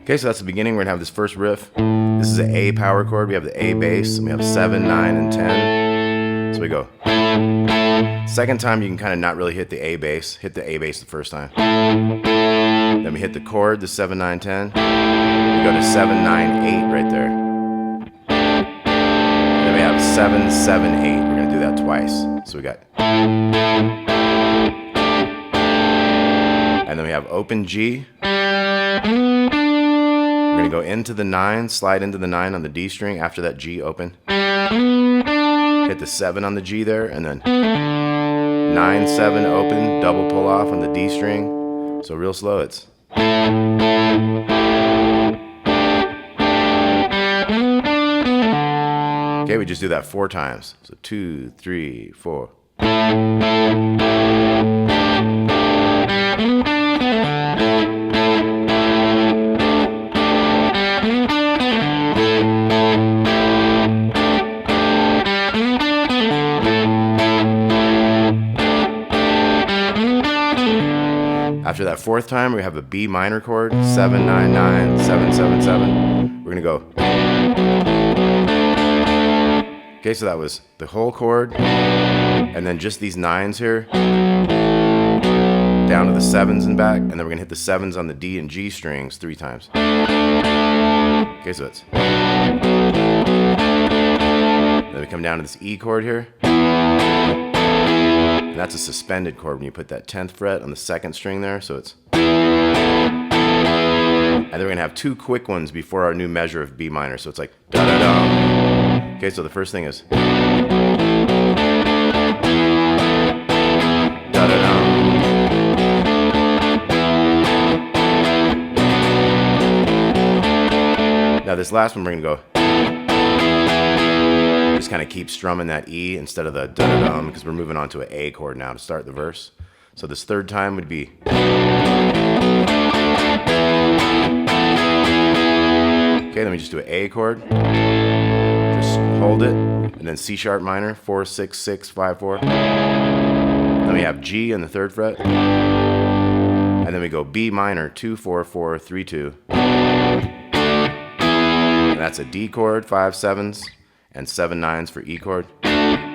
Okay, so that's the beginning. We're gonna have this first riff. This is an A power chord. We have the A bass, and we have 7, 9, and 10. So we go. Second time, you can kind of not really hit the A bass. Hit the A bass the first time. Then we hit the chord, the 7, 9, 10. We go to 7, 9, 8 right there. Then we have 7, 7, 8. We're gonna do that twice. So we got. And then we have open G. We're gonna go into the 9, slide into the 9 on the D string after that G open. Hit the 7 on the G there, and then 9, 7 open, double pull off on the D string. So real slow, it's. Okay, we just do that 4 times. So 2, 3, 4. After that 4th time, we have a B minor chord, 7, 9, 9, 7, 7, 7. We're gonna go. Okay, so that was the whole chord, and then just these 9s here, down to the 7s and back, and then we're gonna hit the 7s on the D and G strings 3 times. Okay, so it's. Then we come down to this E chord here. And that's a suspended chord when you put that 10th fret on the 2nd string there, so it's. And then we're gonna have 2 quick ones before our new measure of B minor, so it's like da da da. Okay, so the first thing is. Da da da. Now this last one we're gonna go. Just kind of keep strumming that E instead of the da-da-dum, because we're moving on to an A chord now to start the verse. So this 3rd time would be. Okay, then we just do an A chord. Just hold it, and then C sharp minor, 4, 6, 6, 5, 4. Then we have G on the 3rd fret. And then we go B minor, 2, 4, 4, 3, 2. And that's a D chord, 5 7s. And 7 9s for E chord. Now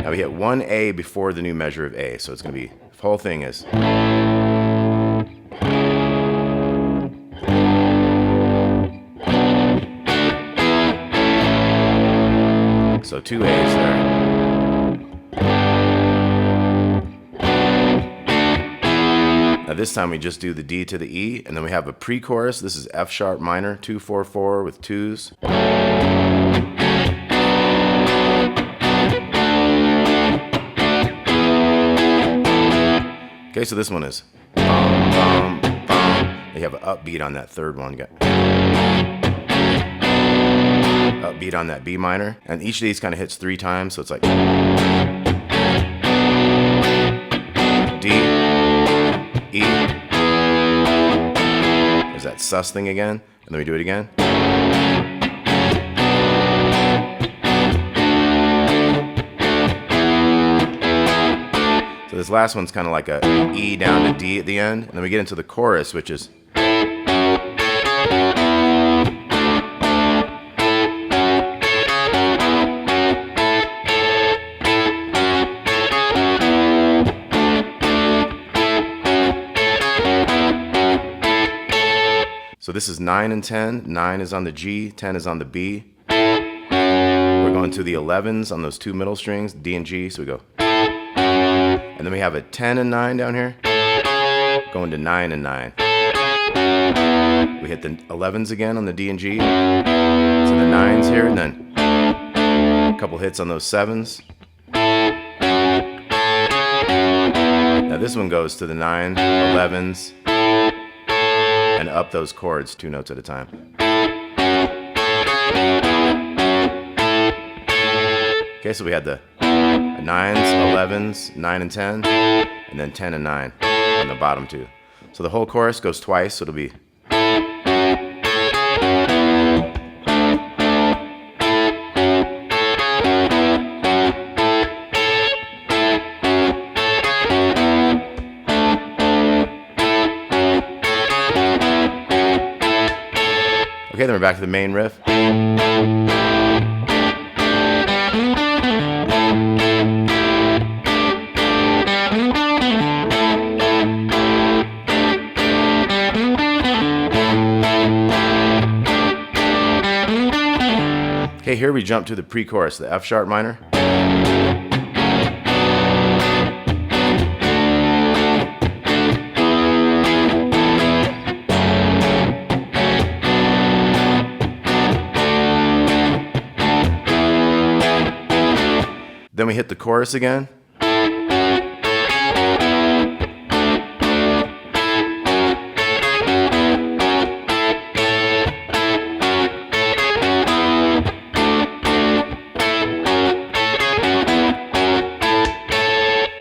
we hit 1 A before the new measure of A, so it's going to be, the whole thing is. So 2 A's there. Now this time we just do the D to the E, and then we have a pre-chorus. This is F sharp minor, 2, 4, 4 with 2s. Okay, so this one is bum, bum, bum. You have an upbeat on that 3rd one. You got upbeat on that B minor, and each of these kind of hits 3 times, so it's like D, E. There's that sus thing again, and then we do it again. So this last one's kind of like a E down to D at the end, and then we get into the chorus, which is. So this is 9 and 10. 9 is on the G, 10 is on the B. We're going to the 11s on those 2 middle strings, D and G, so we go. And then we have a 10 and 9 down here, going to 9 and 9. We hit the 11s again on the D and G, so the 9s here, and then a couple hits on those 7s. Now this one goes to the 9, 11s, and up those chords 2 notes at a time. Okay, so we had the 9s, 11s, 9 and 10, and then 10 and 9 on the bottom 2. So the whole chorus goes twice, so it'll be. Okay, then we're back to the main riff. Okay, here we jump to the pre-chorus, the F sharp minor. Then we hit the chorus again.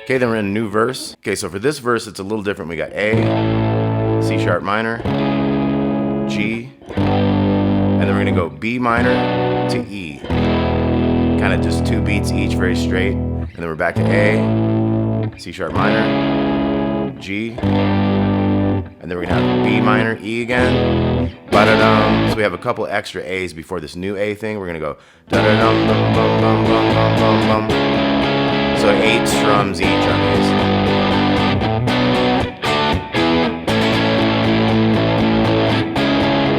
Okay, then we're in a new verse. Okay, so for this verse, it's a little different. We got A, C sharp minor, G, and then we're gonna go B minor to E. Kind of just 2 beats each, very straight. And then we're back to A, C sharp minor, G, and then we're gonna have B minor, E again. Ba-da-dum. So we have a couple extra A's before this new A thing. We're gonna go da-da-dum, bum, bum, bum, bum, bum, bum, bum. So 8 strums each on these.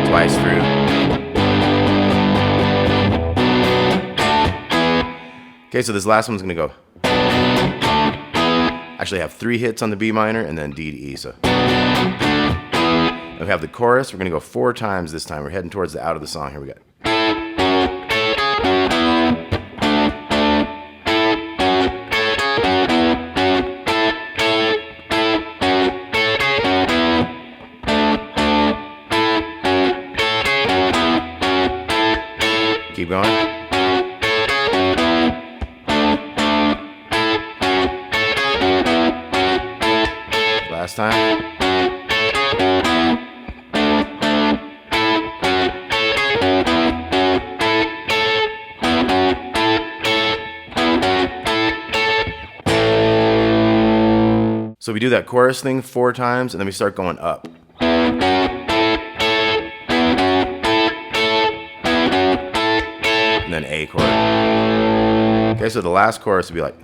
Twice through. Okay, so this last one's gonna go. Actually, I have 3 hits on the B minor and then D to E. So we have the chorus. We're gonna go 4 times this time. We're heading towards the out of the song. Here we go. Keep going. Last time. So we do that chorus thing 4 times and then we start going up. And then A chord. Okay, so the last chorus would be like.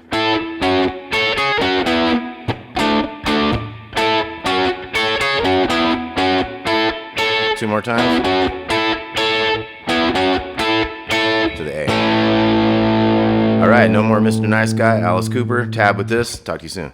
2 more times. To the A. All right, no more Mr. Nice Guy, Alice Cooper. Tab with this. Talk to you soon.